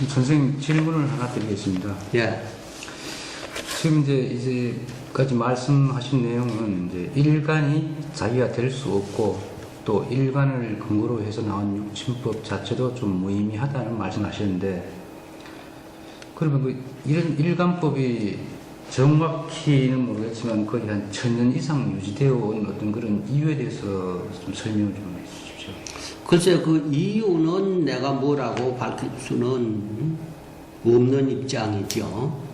선생님 질문을 하나 드리겠습니다. 예. 지금 이제까지 말씀하신 내용은 이제 일간이 자기가 될 수 없고 또 일간을 근거로 해서 나온 육신법 자체도 좀 무의미하다는 말씀하셨는데, 그러면 이런 일간법이 정확히는 모르겠지만 거의 한 1000년 이상 유지되어 온 어떤 그런 이유에 대해서 좀 설명을 좀 해주십시오. 글쎄, 그 이유는 내가 뭐라고 밝힐 수는 없는 입장이죠.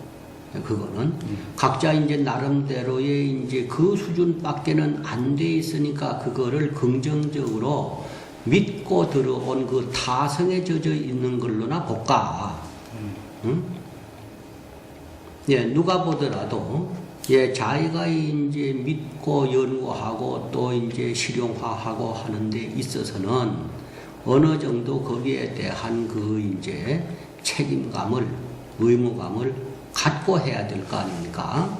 그거는 각자 이제 나름대로의 이제 그 수준밖에는 안 돼 있으니까 그거를 긍정적으로 믿고 들어온 그 타성에 젖어 있는 걸로나 볼까. 응? 예, 누가 보더라도 예, 자기가 이제 믿고 연구하고 또 이제 실용화하고 하는 데 있어서는 어느 정도 거기에 대한 그 이제 책임감을, 의무감을 갖고 해야 될 거 아닙니까?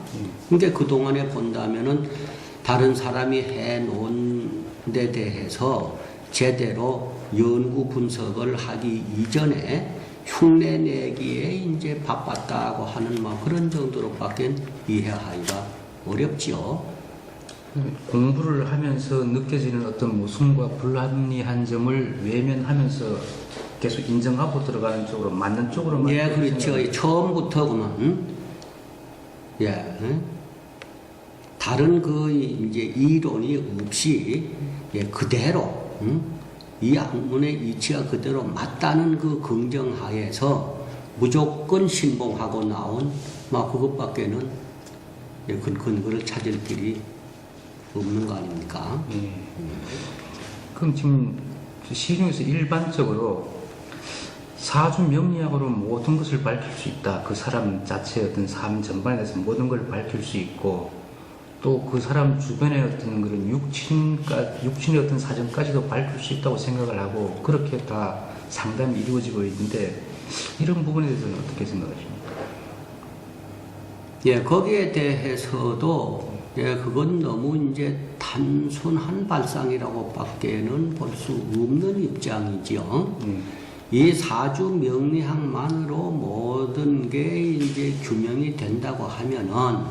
근데 그동안에 본다면은 다른 사람이 해 놓은 데 대해서 제대로 연구 분석을 하기 이전에 흉내 내기에 이제 바빴다고 하는 뭐 그런 정도로밖에 이해하기가 어렵지요. 공부를 하면서 느껴지는 어떤 모순과 불합리한 점을 외면하면서 계속 인정하고 들어가는 쪽으로, 맞는 쪽으로만. 예, 그렇죠. 처음부터는 예, 다른 그 이제 이론이 없이 예, 그대로 이 학문의 이치가 그대로 맞다는 그 긍정하에서 무조건 신봉하고 나온 막 그것밖에는 예, 근거를 찾을 길이 없는 거 아닙니까? 그럼 지금 시중에서 일반적으로 사주 명리학으로 모든 것을 밝힐 수 있다. 그 사람 자체의 어떤 삶 전반에 대해서 모든 걸 밝힐 수 있고, 또 그 사람 주변의 어떤 그런 육신의 어떤 사정까지도 밝힐 수 있다고 생각을 하고, 그렇게 다 상담이 이루어지고 있는데, 이런 부분에 대해서는 어떻게 생각하십니까? 예, 거기에 대해서도 예, 그건 너무 이제 단순한 발상이라고 밖에는 볼 수 없는 입장이죠. 이 사주 명리학만으로 모든 게 이제 규명이 된다고 하면은,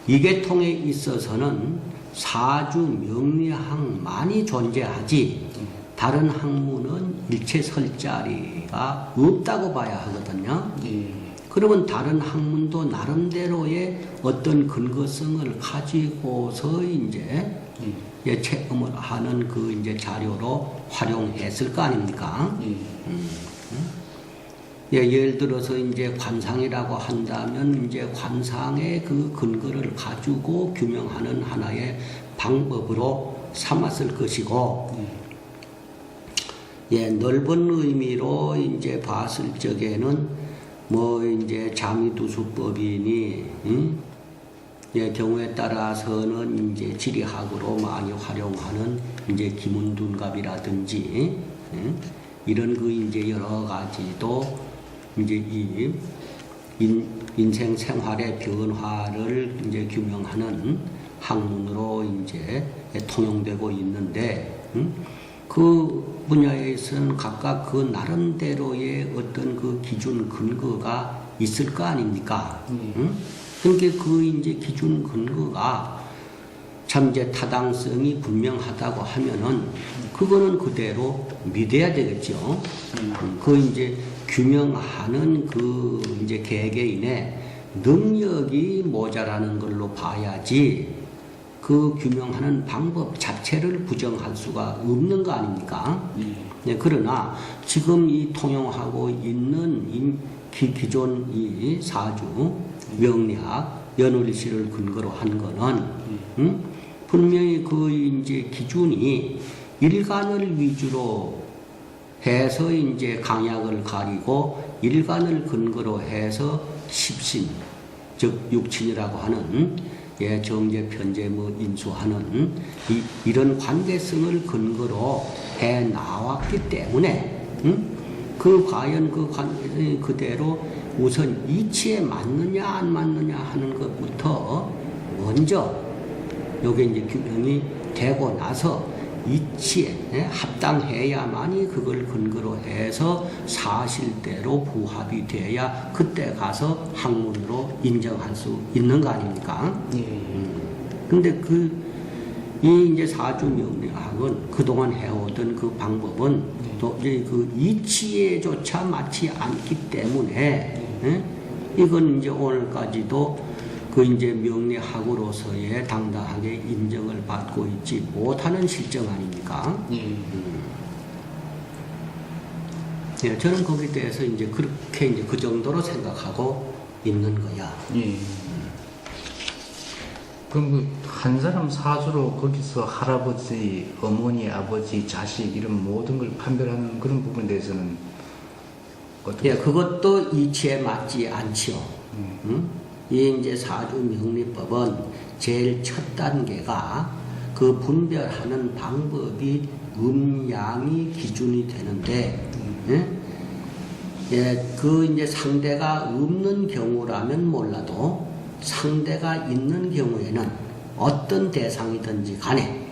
이 계통에 있어서는 사주 명리학만이 존재하지, 다른 학문은 일체 설 자리가 없다고 봐야 하거든요. 그러면 다른 학문도 나름대로의 어떤 근거성을 가지고서 이제 예, 체험을 하는 그 이제 자료로 활용했을 거 아닙니까? 예, 예를 들어서 이제 관상이라고 한다면 이제 관상의 그 근거를 가지고 규명하는 하나의 방법으로 삼았을 것이고, 예, 넓은 의미로 이제 봤을 적에는 뭐 이제 장위두수법이니, 예, 경우에 따라서는 이제 지리학으로 많이 활용하는 이제 기문둔갑이라든지, 이런 그 이제 여러 가지도 이제 이 인생 생활의 변화를 이제 규명하는 학문으로 이제 통용되고 있는데, 그 분야에서는 각각 그 나름대로의 어떤 그 기준 근거가 있을 거 아닙니까? 그러니까 그 이제 기준 근거가 참 이제 타당성이 분명하다고 하면은 그거는 그대로 믿어야 되겠죠. 그 이제 규명하는 그 이제 개개인의 능력이 모자라는 걸로 봐야지 그 규명하는 방법 자체를 부정할 수가 없는 거 아닙니까? 네, 그러나 지금 이 통용하고 있는 기존 이 사주 명리학 연월일시를 근거로 한 거는 분명히 그 이제 기준이 일간을 위주로 해서 이제 강약을 가리고 일간을 근거로 해서 십신 즉 육친이라고 하는 예, 정제, 편제, 뭐 인수하는 이런 관계성을 근거로 해 나왔기 때문에 그 과연 그 관계성이 그대로 우선 이치에 맞느냐 안 맞느냐 하는 것부터 먼저 요게 이제 규명이 되고 나서 이치에 합당해야만이 그걸 근거로 해서 사실대로 부합이 돼야 그때 가서 학문으로 인정할 수 있는 거 아닙니까? 예. 근데 이 이제 사주명리학은 그동안 해오던 그 방법은 또 이제 그 이치에조차 맞지 않기 때문에 이건 이제 오늘까지도 그 이제 명리학으로서의 당당하게 인정을 받고 있지 못하는 실정 아닙니까? 예, 저는 거기에 대해서 이제 그렇게 이제 그 정도로 생각하고 있는 거야. 예. 그럼 한 사람 사주로 거기서 할아버지, 어머니, 아버지, 자식 이런 모든 걸 판별하는 그런 부분에 대해서는 어떻게? 예, 그것도 이치에 맞지 않지요. 이 이제 사주 명리법은 제일 첫 단계가 그 분별하는 방법이 음양이 기준이 되는데, 예, 그 이제 상대가 없는 경우라면 몰라도 상대가 있는 경우에는 어떤 대상이든지 간에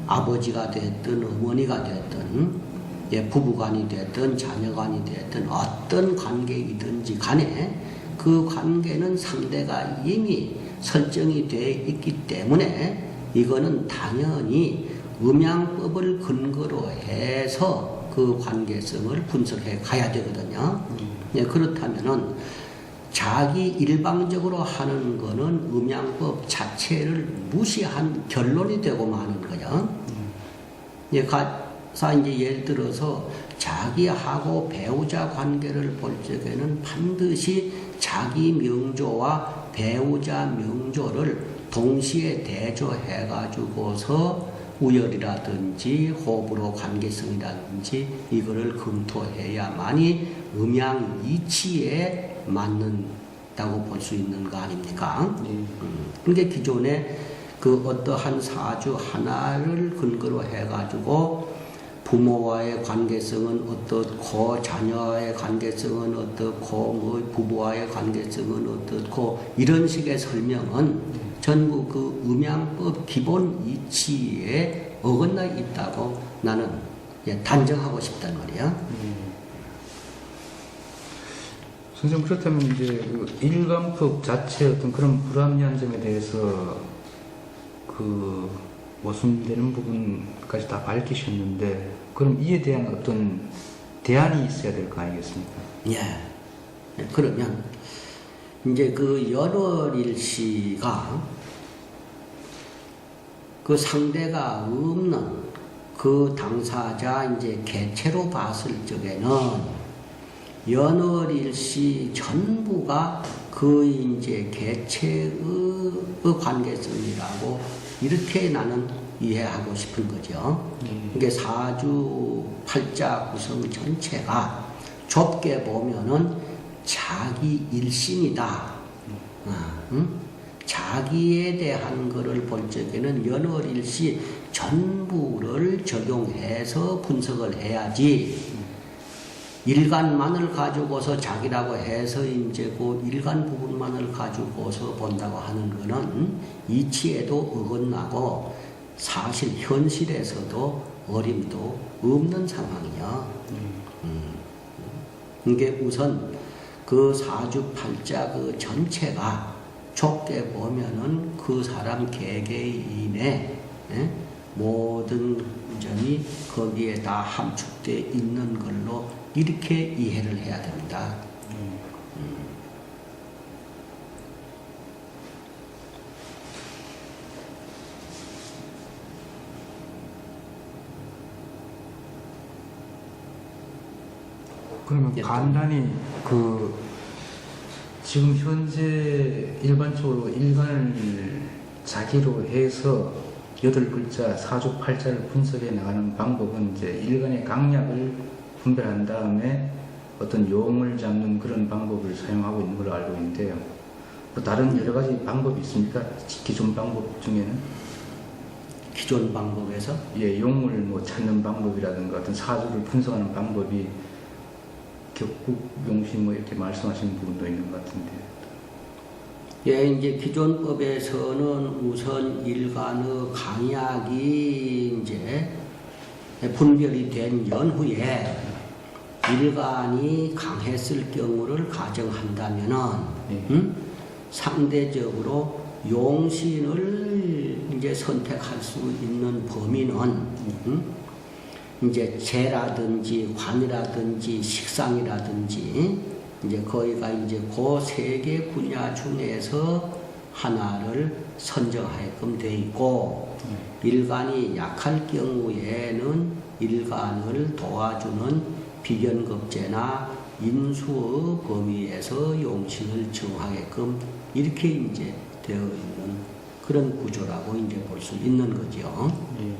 아버지가 됐든 어머니가 됐든 예, 부부간이 됐든 자녀간이 됐든 어떤 관계이든지 간에 그 관계는 상대가 이미 설정이 되어 있기 때문에 이거는 당연히 음양법을 근거로 해서 그 관계성을 분석해 가야 되거든요. 예, 그렇다면은 자기 일방적으로 하는 거는 음양법 자체를 무시한 결론이 되고 마는 거예요. 예, 가서 이제 예를 들어서 자기하고 배우자 관계를 볼 적에는 반드시 자기 명조와 배우자 명조를 동시에 대조해 가지고서 우열이라든지 호불호 관계성이라든지 이거를 검토해야만이 음양 이치에 맞는다고 볼 수 있는 거 아닙니까? 그러니까 기존에 그 어떠한 사주 하나를 근거로 해가지고 부모와의 관계성은 어떻고 자녀와의 관계성은 어떻고 뭐 부부와의 관계성은 어떻고 이런 식의 설명은 전부 그 음양법 기본 이치에 어긋나 있다고 나는 단정하고 싶단 말이야. 선생님 그렇다면 이제 그 일관법 자체 어떤 그런 불합리한 점에 대해서 그 모순되는 부분까지 다 밝히셨는데 그럼 이에 대한 어떤 대안이 있어야 될 거 아니겠습니까? 예. 그러면 이제 그 연월일시가 그 상대가 없는 그 당사자 이제 개체로 봤을 적에는 연월일시 전부가 그 이제 개체의 관계성이라고 이렇게 나는 이해하고 싶은 거죠. 이게 사주 팔자 구성 전체가 좁게 보면은 자기 일신이다. 자기에 대한 거를 볼 적에는 연월일시 전부를 적용해서 분석을 해야지. 일간만을 가지고서 자기라고 해서 이제 그 일간 부분만을 가지고서 본다고 하는 거는 이치에도 어긋나고 사실 현실에서도 어림도 없는 상황이야. 이게 우선 그 사주팔자 그 전체가 좁게 보면은 그 사람 개개인의 모든 점이 거기에 다 함축되어 있는 걸로 이렇게 이해를 해야 됩니다. 그러면 간단히 그 지금 현재 일반적으로 일간을 자기로 해서 8글자 사주팔자를 분석해 나가는 방법은 이제 일간의 강약을 분별한 다음에 어떤 용을 잡는 그런 방법을 사용하고 있는 걸로 알고 있는데요. 뭐 다른 여러 가지 방법이 있습니까? 기존 방법 중에는? 기존 방법에서? 예, 용을 뭐 찾는 방법이라든가 어떤 사주를 분석하는 방법이 격국용신 뭐 이렇게 말씀하시는 부분도 있는 것 같은데. 예, 이제 기존법에서는 우선 일간의 강약이 이제 분별이 된 연후에 일간이 강했을 경우를 가정한다면은 상대적으로 용신을 이제 선택할 수 있는 범위는 이제 재라든지 관이라든지 식상이라든지 이제 거기가 이제 그 세 개 분야 중에서 하나를 선정하게끔 돼 있고 일간이 약할 경우에는 일간을 도와주는 비견급제나 인수의 범위에서 용신을 정하게끔 이렇게 이제 되어 있는 그런 구조라고 이제 볼 수 있는 거죠. 예.